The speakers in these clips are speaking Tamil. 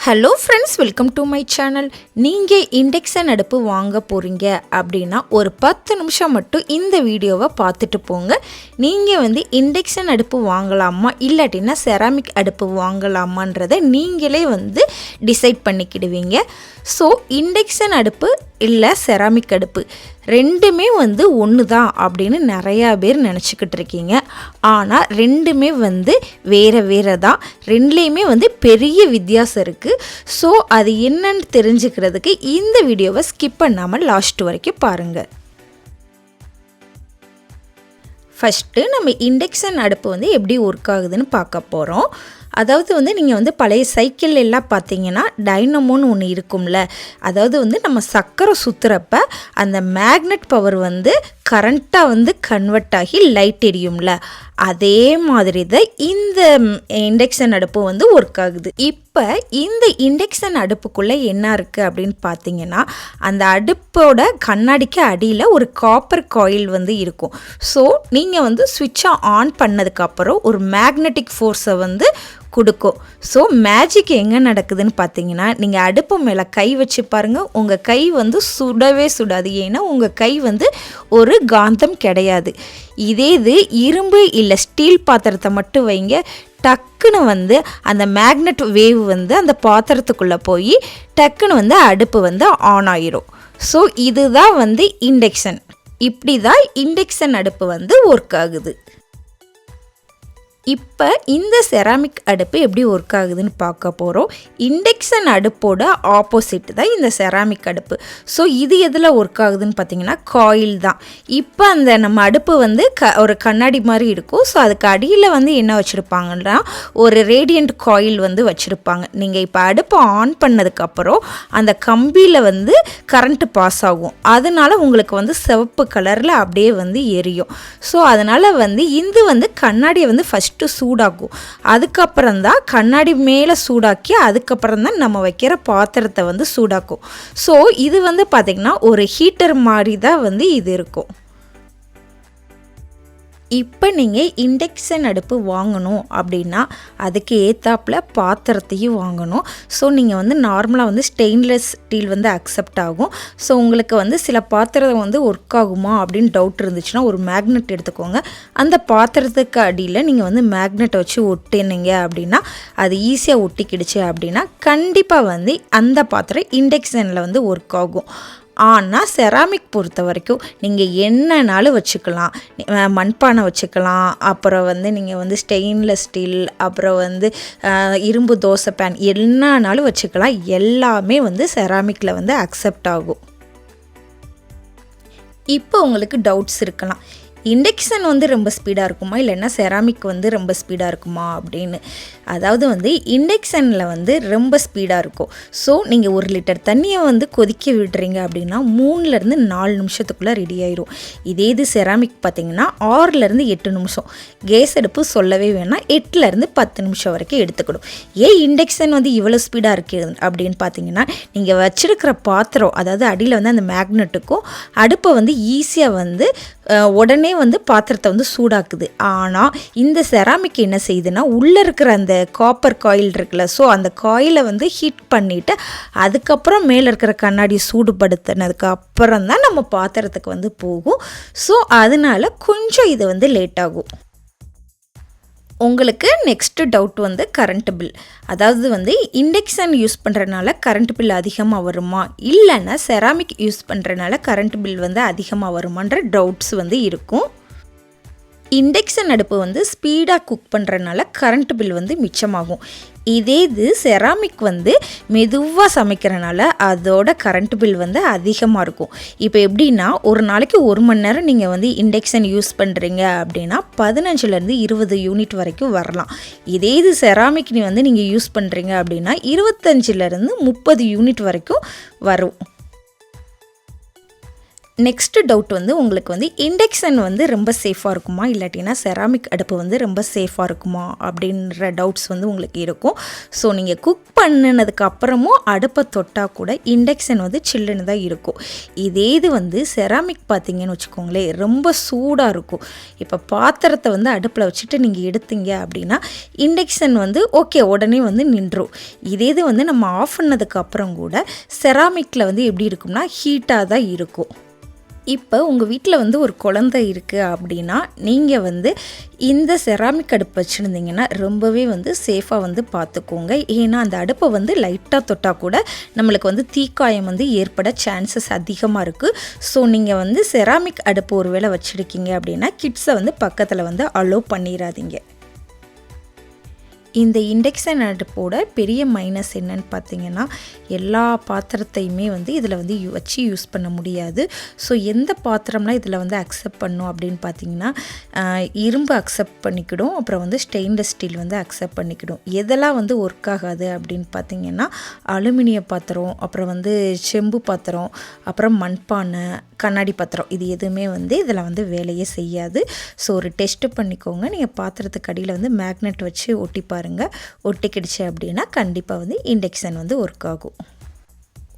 Hello friends, welcome to my channel. நீங்கள் இண்டக்ஷன் அடுப்பு வாங்க போகிறீங்க அப்படின்னா ஒரு 10 நிமிஷம் மட்டும் இந்த வீடியோவை பார்த்துட்டு போங்க. நீங்கள் இண்டக்ஷன் அடுப்பு வாங்கலாமா இல்லாட்டினா செராமிக் அடுப்பு வாங்கலாமான்றதை நீங்களே டிசைட் பண்ணிக்கிடுவீங்க. ஸோ இண்டக்ஷன் அடுப்பு இல்லை செராமிக் அடுப்பு ரெண்டுமே ஒன்று தான் அப்படின்னு நிறையா பேர் நினச்சிக்கிட்டு இருக்கீங்க. ஆனால் ரெண்டுமே வேறு வேறு தான். ரெண்டுலேயுமே பெரிய வித்தியாசம் இருக்குது. ஸோ அது என்னன்னு தெரிஞ்சுக்கிறதுக்கு இந்த வீடியோவை ஸ்கிப் பண்ணாமல் லாஸ்ட் வரைக்கும் பாருங்கள். ஃபஸ்ட்டு நம்ம இண்டக்ஷன் அடுப்பு எப்படி ஒர்க் ஆகுதுன்னு பார்க்க போகிறோம். அதாவது நீங்கள் பழைய சைக்கிள் எல்லாம் பார்த்தீங்கன்னா டைனமோன்னு ஒன்று இருக்கும்ல. அதாவது நம்ம சக்கரை சுற்றுறப்ப அந்த மேக்னெட் பவர் கரண்ட்டாக கன்வெர்ட் ஆகி லைட் எரியும்ல, அதே மாதிரி தான் இந்த இண்டக்ஷன் அடுப்பு ஒர்க் ஆகுது. இப்போ இந்த இண்டக்ஷன் அடுப்புக்குள்ளே என்ன இருக்குது அப்படின்னு பார்த்தீங்கன்னா, அந்த அடுப்போட கண்ணாடிக்கு அடியில் ஒரு காப்பர் காயில் இருக்கும். ஸோ நீங்கள் ஸ்விட்சை ஆன் பண்ணதுக்கப்புறம் ஒரு மேக்னெட்டிக் ஃபோர்ஸை கொடுக்கும். ஸோ மேஜிக் எங்கே நடக்குதுன்னு பார்த்தீங்கன்னா, நீங்கள் அடுப்பு மேலே கை வச்சு பாருங்கள், உங்கள் கை சுடவே சுடாது. ஏன்னா உங்கள் கை ஒரு காந்தம் கிடையாது. இதே இது இரும்பு இல்லை ஸ்டீல் பாத்திரத்தை மட்டும் வைங்க, டக்குன்னு அந்த மேக்னெட் வேவ் அந்த பாத்திரத்துக்குள்ளே போய் டக்குன்னு அடுப்பு ஆன் ஆயிரும். ஸோ இதுதான் இண்டக்ஷன். இப்படி தான் இண்டக்ஷன் அடுப்பு ஒர்க் ஆகுது. இப்போ இந்த செராமிக் அடுப்பு எப்படி ஒர்க் ஆகுதுன்னு பார்க்க போகிறோம். இண்டக்ஷன் அடுப்போட ஆப்போசிட் தான் இந்த செராமிக் அடுப்பு. ஸோ இது எதில் ஒர்க் ஆகுதுன்னு பார்த்தீங்கன்னா காயில் தான். இப்போ அந்த நம்ம அடுப்பு ஒரு கண்ணாடி மாதிரி இருக்கும். ஸோ அதுக்கு அடியில் என்ன வச்சுருப்பாங்கன்னா ஒரு ரேடியண்ட் காயில் வச்சுருப்பாங்க. நீங்கள் இப்போ அடுப்பை ஆன் பண்ணதுக்கப்புறம் அந்த கம்பியில் கரண்ட்டு பாஸ் ஆகும். அதனால் உங்களுக்கு சிவப்பு கலரில் அப்படியே எரியும். ஸோ அதனால் இது கண்ணாடியை ஃபஸ்ட் சூடாகும். அதுக்கப்புறம் தான் கண்ணாடி மேலே சூடாக்கி அதுக்கப்புறம் தான் நம்ம வைக்கிற பாத்திரத்தை சூடாக்கும். ஸோ இது பார்த்திங்கன்னா ஒரு ஹீட்டர் மாதிரி தான் இது இருக்கும். இப்போ நீங்கள் இண்டக்ஷன் அடுப்பு வாங்கணும் அப்படின்னா அதுக்கு ஏற்றாப்பில் பாத்திரத்தையும் வாங்கணும். ஸோ நீங்கள் நார்மலாக ஸ்டெயின்லெஸ் ஸ்டீல் அக்செப்ட் ஆகும். ஸோ உங்களுக்கு சில பாத்திரம் ஒர்க் ஆகுமா அப்படின்னு டவுட் இருந்துச்சுன்னா ஒரு மேக்னெட் எடுத்துக்கோங்க. அந்த பாத்திரத்துக்கு அடியில் நீங்கள் மேக்னெட்டை வச்சு ஒட்டினீங்க அப்படின்னா அது ஈஸியாக ஒட்டிக்கிடுச்சு அப்படின்னா கண்டிப்பாக அந்த பாத்திரம் இண்டக்ஷனில் ஒர்க் ஆகும். ஆனால் செராமிக் பொறுத்த வரைக்கும் நீங்கள் என்னன்னாலும் வச்சுக்கலாம். மண்பானை வச்சுக்கலாம், அப்புறம் நீங்கள் ஸ்டெயின்லெஸ் ஸ்டீல், அப்புறம் இரும்பு தோசை பேன் என்னன்னாலும் வச்சுக்கலாம். எல்லாமே செராமிக்கில் அக்செப்ட் ஆகும். இப்போ உங்களுக்கு டவுட்ஸ் இருக்கலாம், இண்டக்ஷன் ரொம்ப ஸ்பீடாக இருக்குமா இல்லைன்னா செராமிக் ரொம்ப ஸ்பீடாக இருக்குமா அப்படின்னு. அதாவது இண்டக்ஷனில் ரொம்ப ஸ்பீடாக இருக்கும். ஸோ நீங்கள் 1 லிட்டர் தண்ணியை கொதிக்க விடுறீங்க அப்படின்னா 3லேருந்து 4 நிமிஷத்துக்குள்ளே ரெடி ஆயிரும். இதே இது செராமிக் பார்த்திங்கன்னா 6லேருந்து 8 நிமிஷம். கேஸ் அடுப்பு சொல்லவே வேணாம், 8லேருந்து 10 நிமிஷம் வரைக்கும் எடுத்துக்கிடும். ஏன் இண்டக்ஷன் இவ்வளோ ஸ்பீடாக இருக்குது அப்படின்னு பார்த்தீங்கன்னா, நீங்கள் வச்சுருக்கிற பாத்திரம் அதாவது அடியில் அந்த மேக்னெட்டுக்கும் அடுப்பை ஈஸியாக உடனே பாத்திரத்தை சூடாக்குது. ஆனால் இந்த செராமிக் என்ன செய்யுதுன்னா உள்ளே இருக்கிற அந்த காப்பர் காயில் இருக்குல்ல, ஸோ அந்த காயிலை ஹீட் பண்ணிவிட்டு அதுக்கப்புறம் மேலே இருக்கிற கண்ணாடி சூடுபடுத்தினதுக்கு அப்புறம் தான் நம்ம பாத்திரத்துக்கு போகும். ஸோ அதனால் கொஞ்சம் இது லேட் ஆகும். உங்களுக்கு நெக்ஸ்ட்டு டவுட் கரண்ட் பில். அதாவது இண்டக்ஷன் யூஸ் பண்ணுறதுனால கரண்ட் பில் அதிகமாக வருமா இல்லைன்னா செராமிக் யூஸ் பண்ணுறதுனால கரண்ட் பில் அதிகமாக வருமான்ற டவுட்ஸ் இருக்கும். இண்டக்ஷன் அடுப்பு ஸ்பீடாக குக் பண்ணுறதுனால கரண்ட் பில் மிச்சமாகும். இதே இது செராமிக் மெதுவாக சமைக்கிறனால அதோட கரண்ட் பில் அதிகமாக இருக்கும். இப்போ எப்படின்னா ஒரு நாளைக்கு 1 மணி நேரம் நீங்கள் இண்டக்ஷன் யூஸ் பண்ணுறீங்க அப்படின்னா 15லேருந்து 20 யூனிட் வரைக்கும் வரலாம். இதே இது செராமிக் நீங்கள் யூஸ் பண்ணுறீங்க அப்படின்னா 25லேருந்து 30 யூனிட் வரைக்கும் வரும். நெக்ஸ்ட்டு டவுட் வந்து உங்களுக்கு வந்து இண்டக்ஷன் வந்து ரொம்ப சேஃபாக இருக்குமா, இல்லாட்டினா செராமிக் அடுப்பு வந்து ரொம்ப சேஃபாக இருக்குமா அப்படின்ற டவுட்ஸ் வந்து உங்களுக்கு இருக்கும். ஸோ நீங்கள் குக் பண்ணினதுக்கு அப்புறமும் அடுப்பை தொட்டால் கூட இண்டக்ஷன் வந்து சில்லுன்னு தான் இருக்கும். இதே இது வந்து செராமிக் பார்த்தீங்கன்னு வச்சுக்கோங்களேன், ரொம்ப சூடாக இருக்கும். இப்போ பாத்திரத்தை வந்து அடுப்பில் வச்சுட்டு நீங்கள் எடுத்தீங்க அப்படின்னா இண்டக்ஷன் வந்து ஓகே உடனே வந்து நின்றும். இதே இது வந்து நம்ம ஆஃப் பண்ணதுக்கு அப்புறம் கூட செராமிக்கில் வந்து எப்படி இருக்கும்னா ஹீட்டாக தான் இருக்கும். இப்போ உங்கள் வீட்டில் வந்து ஒரு குழந்தை இருக்குது அப்படின்னா நீங்கள் வந்து இந்த செராமிக் அடுப்பு வச்சுருந்தீங்கன்னா ரொம்பவே வந்து சேஃபாக வந்து பார்த்துக்கோங்க. ஏன்னா அந்த அடுப்பை வந்து லைட்டாக தொட்டால் கூட நம்மளுக்கு வந்து தீக்காயம் வந்து ஏற்பட சான்சஸ் அதிகமாக இருக்குது. ஸோ நீங்கள் வந்து செராமிக் அடுப்பு ஒரு வேளை வச்சுருக்கீங்க அப்படின்னா கிட்ஸை வந்து பக்கத்தில் வந்து அலோவ் பண்ணிடாதீங்க. இந்த இண்டக்ஷன் அடுப்போட பெரிய மைனஸ் என்னன்னு பார்த்தீங்கன்னா, எல்லா பாத்திரத்தையுமே வந்து இதில் வந்து வச்சு யூஸ் பண்ண முடியாது. ஸோ எந்த பாத்திரம்லாம் இதில் வந்து அக்செப்ட் பண்ணும் அப்படின்னு பார்த்தீங்கன்னா, இரும்பு அக்செப்ட் பண்ணிக்கிடும், அப்புறம் வந்து ஸ்டெயின்லெஸ் ஸ்டீல் வந்து அக்செப்ட் பண்ணிக்கிடும். எதெல்லாம் வந்து ஒர்க் ஆகாது அப்படின்னு பார்த்தீங்கன்னா, அலுமினிய பாத்திரம், அப்புறம் வந்து செம்பு பாத்திரம், அப்புறம் மண்பானை, கண்ணாடி பாத்திரம், இது எதுவுமே வந்து இதில் வந்து வேலையே செய்யாது. ஸோ ஒரு டெஸ்ட்டு பண்ணிக்கோங்க. நீங்கள் பாத்திரத்துக்கு அடியில் வந்து மேக்னெட் வச்சு ஒட்டி பாருங்கள். ஒட்டிக்கிடுச்சு அப்படின்னா கண்டிப்பாக வந்து இண்டக்ஷன் வந்து ஒர்க் ஆகும்.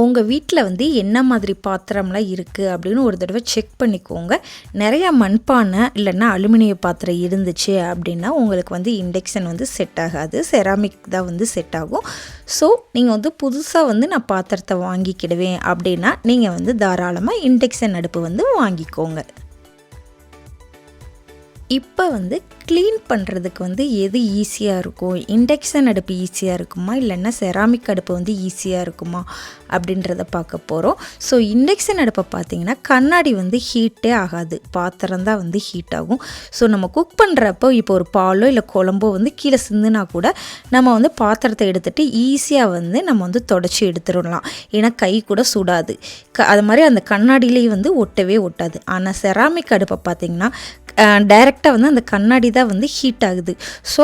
உங்கள் வீட்டில் வந்து என்ன மாதிரி பாத்திரம்லாம் இருக்குது அப்படின்னு ஒரு தடவை செக் பண்ணிக்கோங்க. நிறையா மண்பானை இல்லைன்னா அலுமினிய பாத்திரம் இருந்துச்சு அப்படின்னா உங்களுக்கு வந்து இண்டக்ஷன் வந்து செட் ஆகாது, செராமிக் தான் வந்து செட் ஆகும். ஸோ நீங்கள் வந்து புதுசாக வந்து நான் பாத்திரத்தை வாங்கிக்கிடுவேன் அப்படின்னா நீங்கள் வந்து தாராளமாக இண்டக்ஷன் அடுப்பு வந்து வாங்கிக்கோங்க. இப்போ வந்து க்ளீன் பண்ணுறதுக்கு வந்து எது ஈஸியாக இருக்கும், இண்டக்ஷன் அடுப்பு ஈஸியாக இருக்குமா இல்லைன்னா செராமிக் அடுப்பு வந்து ஈஸியாக இருக்குமா அப்படின்றத பார்க்க போகிறோம். ஸோ இண்டக்ஷன் அடுப்பை பார்த்திங்கன்னா கண்ணாடி வந்து ஹீட்டே ஆகாது, பாத்திரம் தான் வந்து ஹீட் ஆகும். ஸோ நம்ம குக் பண்ணுறப்போ இப்போ ஒரு பாலோ இல்லை குழம்போ வந்து கீழே சிந்துனா கூட நம்ம வந்து பாத்திரத்தை எடுத்துகிட்டு ஈஸியாக வந்து நம்ம வந்து தொடச்சி எடுத்துடலாம். ஏன்னா கை கூட சுடாது. அது மாதிரி அந்த கண்ணாடியிலேயே வந்து ஒட்டவே ஒட்டாது. ஆனால் செராமிக் அடுப்பை பார்த்திங்கன்னா டைரெக்டாக வந்து அந்த கண்ணாடி தான் வந்து ஹீட் ஆகுது. ஸோ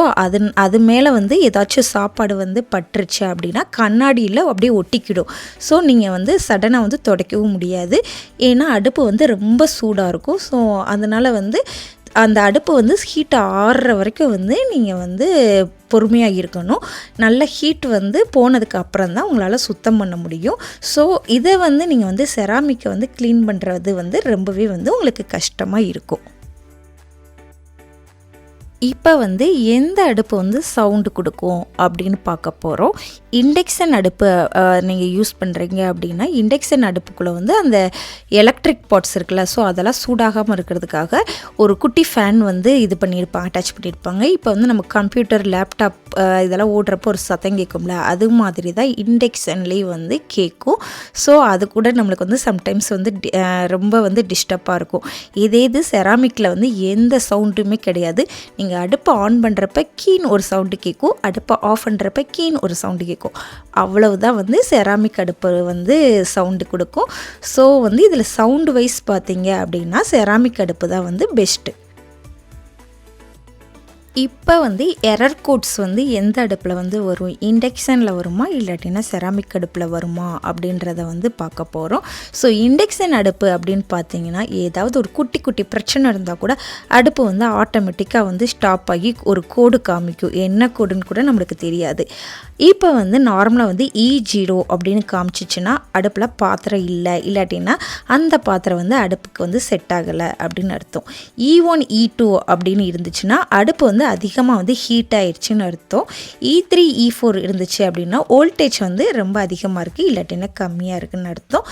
அது மேலே வந்து ஏதாச்சும் சாப்பாடு வந்து பட்டுருச்சு அப்படின்னா கண்ணாடியில் அப்படியே ஒட்டிக்கிடும். ஸோ நீங்கள் வந்து சடனாக வந்து துடைக்கவும் முடியாது, ஏன்னா அடுப்பு வந்து ரொம்ப சூடாக இருக்கும். ஸோ அதனால் வந்து அந்த அடுப்பு வந்து ஹீட் ஆறுற வரைக்கும் வந்து நீங்கள் வந்து பொறுமையாக இருக்கணும். நல்ல ஹீட் வந்து போனதுக்கு அப்புறம் தான் உங்களால் சுத்தம் பண்ண முடியும். ஸோ இதை வந்து நீங்கள் வந்து செராமிக்கை வந்து க்ளீன் பண்ணுறது வந்து ரொம்பவே வந்து உங்களுக்கு கஷ்டமாக இருக்கும். இப்போ வந்து எந்த அடுப்பு வந்து சவுண்டு கொடுக்கும் அப்படின்னு பார்க்க போகிறோம். இண்டக்ஷன் அடுப்பு நீங்கள் யூஸ் பண்ணுறீங்க அப்படின்னா இண்டக்ஷன் அடுப்புக்குள்ளே வந்து அந்த எலக்ட்ரிக் பாட்ஸ் இருக்குல்ல, ஸோ அதெல்லாம் சூடாகாமல் இருக்கிறதுக்காக ஒரு குட்டி ஃபேன் வந்து இது பண்ணியிருப்பாங்க, அட்டாச் பண்ணியிருப்பாங்க. இப்போ வந்து நம்ம கம்ப்யூட்டர், லேப்டாப் இதெல்லாம் ஓடுறப்போ ஒரு சத்தம் கேட்கும்ல, அது மாதிரி தான் இண்டக்ஷன்லேயும் வந்து கேட்கும். ஸோ அது கூட நம்மளுக்கு வந்து சம்டைம்ஸ் வந்து ரொம்ப வந்து டிஸ்டர்பாக இருக்கும். இதே இது செராமிக்கில் வந்து எந்த சவுண்டுமே கிடையாது. நீங்கள் அடுப்பை ஆன் பண்ணுறப்ப கீன்னு ஒரு சவுண்டு கேட்கும், அடுப்பை ஆஃப் பண்ணுறப்ப கீன்னு ஒரு சவுண்டு கேட்கும். அவ்வளவுதான் வந்து செராமிக் அடுப்பு வந்து சவுண்டு கொடுக்கும். ஸோ வந்து இதில் சவுண்டு வைஸ் பார்த்தீங்க அப்படின்னா செராமிக் அடுப்பு தான் வந்து பெஸ்ட்டு. இப்போ வந்து எரர் கோட்ஸ் வந்து எந்த அடுப்பில் வந்து வரும், இண்டக்ஷனில் வருமா இல்லாட்டினா செராமிக் அடுப்பில் வருமா அப்படின்றத வந்து பார்க்க போகிறோம். ஸோ இண்டக்ஷன் அடுப்பு அப்படின்னு பார்த்தீங்கன்னா ஏதாவது ஒரு குட்டி குட்டி பிரச்சனை இருந்தால் கூட அடுப்பு வந்து ஆட்டோமேட்டிக்காக வந்து ஸ்டாப் ஆகி ஒரு கோடு காமிக்கும். என்ன கோடுன்னு கூட நம்மளுக்கு தெரியாது. இப்போ வந்து நார்மலாக வந்து E0 அப்படின்னு காமிச்சிச்சுன்னா அடுப்பில் பாத்திரம் இல்லை, இல்லாட்டினா அந்த பாத்திரம் வந்து அடுப்புக்கு வந்து செட் ஆகலை அப்படின்னு அர்த்தம். E1 E2 அப்படின்னு இருந்துச்சுன்னா அடுப்பு வந்து அதிகமாக வந்து ஹீட் ஆயிடுச்சுன்னு அர்த்தம். E3 E4 இருந்துச்சு அப்படின்னா வோல்டேஜ் வந்து ரொம்ப அதிகமாக இருக்குது, இல்லாட்டினா கம்மியாக இருக்குதுன்னு அர்த்தம்.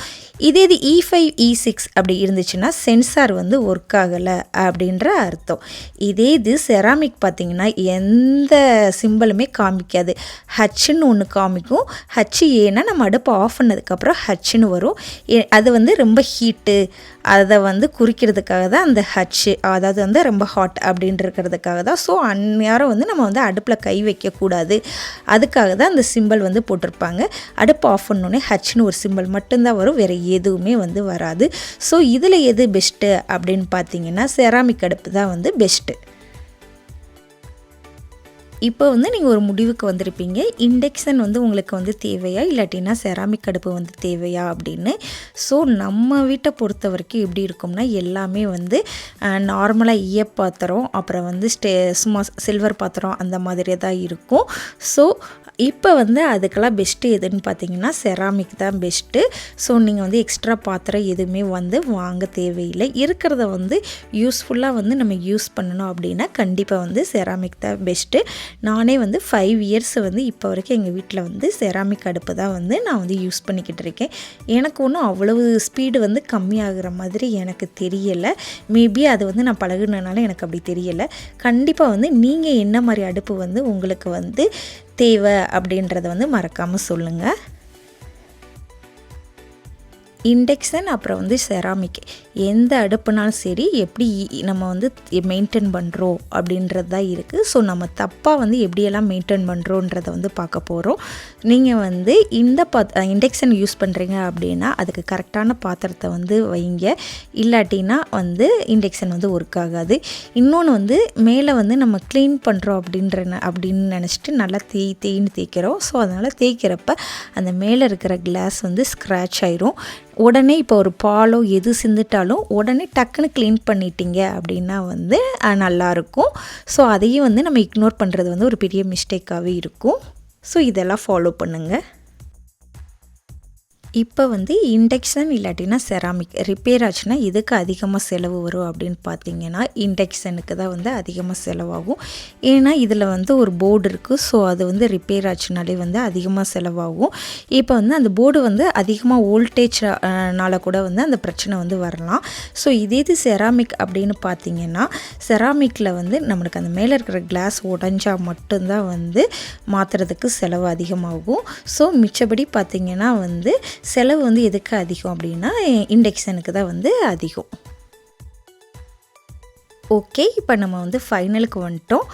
இதே இது E5 E6 அப்படி இருந்துச்சுன்னா சென்சார் வந்து ஒர்க் ஆகலை அப்படின்ற அர்த்தம். இதே இது செராமிக் பார்த்திங்கன்னா எந்த சிம்பிளுமே காமிக்காது. ஹச்ன்னு ஒன்று காமிக்கும். ஹச் ஏன்னா நம்ம அடுப்பை ஆஃப் பண்ணதுக்கப்புறம் ஹச்ன்னு வரும். அது வந்து ரொம்ப ஹீட்டு அதை வந்து குறிக்கிறதுக்காக தான் அந்த ஹச்சு, அதாவது வந்து ரொம்ப ஹாட் அப்படின்றதுக்காக தான். ஸோ அந்நேரம் வந்து நம்ம வந்து அடுப்பில் கை வைக்கக்கூடாது, அதுக்காக தான் அந்த சிம்பிள் வந்து போட்டிருப்பாங்க. அடுப்பு ஆஃப் பண்ணோன்னே ஹச்னு ஒரு சிம்பிள் மட்டும்தான் வரும், வேறு எதுவுமே வந்து வராது. ஸோ இதில் எது பெஸ்ட்டு அப்படின்னு பார்த்தீங்கன்னா செராமிக் அடுப்பு தான் வந்து பெஸ்ட்டு. இப்போ வந்து நீங்கள் ஒரு முடிவுக்கு வந்திருப்பீங்க, இண்டக்ஷன் வந்து உங்களுக்கு வந்து தேவையா இல்லாட்டினா செராமிக் அடுப்பு வந்து தேவையா அப்படின்னு. ஸோ நம்ம வீட்டை பொறுத்த வரைக்கும் எப்படி இருக்கும்னா எல்லாமே வந்து நார்மலாக ஈயப்பாத்திரம், அப்புறம் வந்து சும்மா சில்வர் பாத்திரம் அந்த மாதிரியே தான் இருக்கும். ஸோ இப்போ வந்து அதுக்கெல்லாம் பெஸ்ட்டு எதுன்னு பார்த்தீங்கன்னா செராமிக் தான் பெஸ்ட்டு. ஸோ நீங்கள் வந்து எக்ஸ்ட்ரா பாத்திரம் எதுவுமே வந்து வாங்க தேவையில்லை. இருக்கிறத வந்து யூஸ்ஃபுல்லாக வந்து நம்ம யூஸ் பண்ணணும் அப்படின்னா கண்டிப்பாக வந்து செராமிக் தான் பெஸ்ட்டு. நானே வந்து 5 இயர்ஸ் வந்து இப்போ வரைக்கும் எங்கள் வீட்டில் வந்து செராமிக் அடுப்பு தான் வந்து நான் வந்து யூஸ் பண்ணிக்கிட்டு இருக்கேன். எனக்கு ஒன்றும் அவ்வளவு ஸ்பீடு வந்து கம்மியாகிற மாதிரி எனக்கு தெரியலை. மேபி அது வந்து நான் பழகுனனால எனக்கு அப்படி தெரியலை. கண்டிப்பாக வந்து நீங்கள் என்ன மாதிரி அடுப்பு வந்து உங்களுக்கு வந்து தேவை அப்படின்றத வந்து மறக்காமல் சொல்லுங்கள். இண்டக்ஷன் அப்புறம் வந்து செராமிக் எந்த அடுப்புனாலும் சரி எப்படி நம்ம வந்து மெயின்டைன் பண்ணுறோம் அப்படின்றது தான் இருக்குது. ஸோ நம்ம தப்பாக வந்து எப்படியெல்லாம் மெயின்டைன் பண்ணுறோன்றதை வந்து பார்க்க போகிறோம். நீங்கள் வந்து இந்த இண்டக்ஷன் யூஸ் பண்ணுறீங்க அப்படின்னா அதுக்கு கரெக்டான பாத்திரத்தை வந்து வைங்க. இல்லாட்டினா வந்து இண்டக்ஷன் வந்து ஒர்க் ஆகாது. இன்னொன்று வந்து மேலே வந்து நம்ம க்ளீன் பண்ணுறோம் அப்படின்னு நினச்சிட்டு நல்லா தேய்ன்னு தேய்க்கிறோம். ஸோ அதனால் தேய்க்கிறப்ப அந்த மேலே இருக்கிற கிளாஸ் வந்து ஸ்க்ராட்ச் ஆயிரும். உடனே இப்போ ஒரு பாலோ எது சிந்துட்டாலும் உடனே டக்குன்னு க்ளீன் பண்ணிட்டீங்க அப்படின்னா வந்து நல்லாயிருக்கும். ஸோ அதையும் வந்து நம்ம இக்னோர் பண்ணுறது வந்து ஒரு பெரிய மிஸ்டேக்காகவே இருக்கும். ஸோ இதெல்லாம் ஃபாலோ பண்ணுங்கள். இப்போ வந்து இண்டக்ஷன் இல்லாட்டினா செராமிக் ரிப்பேர் ஆச்சுன்னா எதுக்கு அதிகமாக செலவு வரும் அப்படின்னு பார்த்தீங்கன்னா இண்டக்ஷனுக்கு தான் வந்து அதிகமாக செலவாகும். ஏன்னா இதில் வந்து ஒரு போர்டு இருக்குது. ஸோ அது வந்து ரிப்பேர் ஆச்சுனாலே வந்து அதிகமாக செலவாகும். இப்போ வந்து அந்த போர்டு வந்து அதிகமாக வோல்டேஜ்னால கூட வந்து அந்த பிரச்சனை வந்து வரலாம். ஸோ இது செராமிக் அப்படின்னு பார்த்தீங்கன்னா செராமிக்கில் வந்து நம்மளுக்கு அந்த மேலே இருக்கிற கிளாஸ் உடஞ்சா மட்டும்தான் வந்து மாற்றுறதுக்கு செலவு அதிகமாகும். ஸோ மிச்சபடி பார்த்திங்கன்னா வந்து செலவு வந்து எதுக்கு அதிகம் அப்படின்னா இண்டக்ஷனுக்கு தான் வந்து அதிகம். ஓகே, இப்போ நம்ம வந்து ஃபைனலுக்கு வந்துட்டோம்.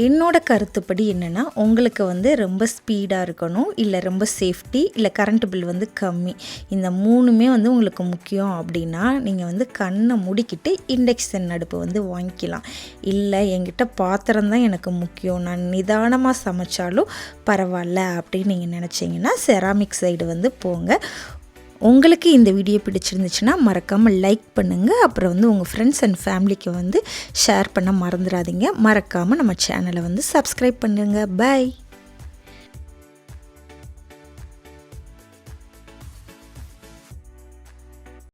என்னோட கருத்துப்படி என்னென்னா உங்களுக்கு வந்து ரொம்ப ஸ்பீடாக இருக்கணும், இல்லை ரொம்ப சேஃப்டி, இல்லை கரண்ட் பில் வந்து கம்மி, இந்த 3மே வந்து உங்களுக்கு முக்கியம் அப்படின்னா நீங்கள் வந்து கண்ணை மூடிக்கிட்டு இண்டக்ஷன் அடுப்பு வந்து வாங்கிக்கலாம். இல்லை என்கிட்ட பாத்திரம் தான் எனக்கு முக்கியம், நான் நிதானமாக சமைச்சாலும் பரவாயில்ல அப்படின்னு நீங்கள் நினச்சிங்கன்னா செராமிக் சைடு வந்து போங்க. உங்களுக்கு இந்த வீடியோ பிடிச்சிருந்துச்சுன்னா மறக்காமல் லைக் பண்ணுங்கள். அப்புறம் வந்து உங்கள் ஃப்ரெண்ட்ஸ் அண்ட் ஃபேமிலிக்கு வந்து ஷேர் பண்ண மறந்துடாதீங்க. மறக்காமல் நம்ம சேனலை வந்து சப்ஸ்கிரைப் பண்ணுங்கள். பை.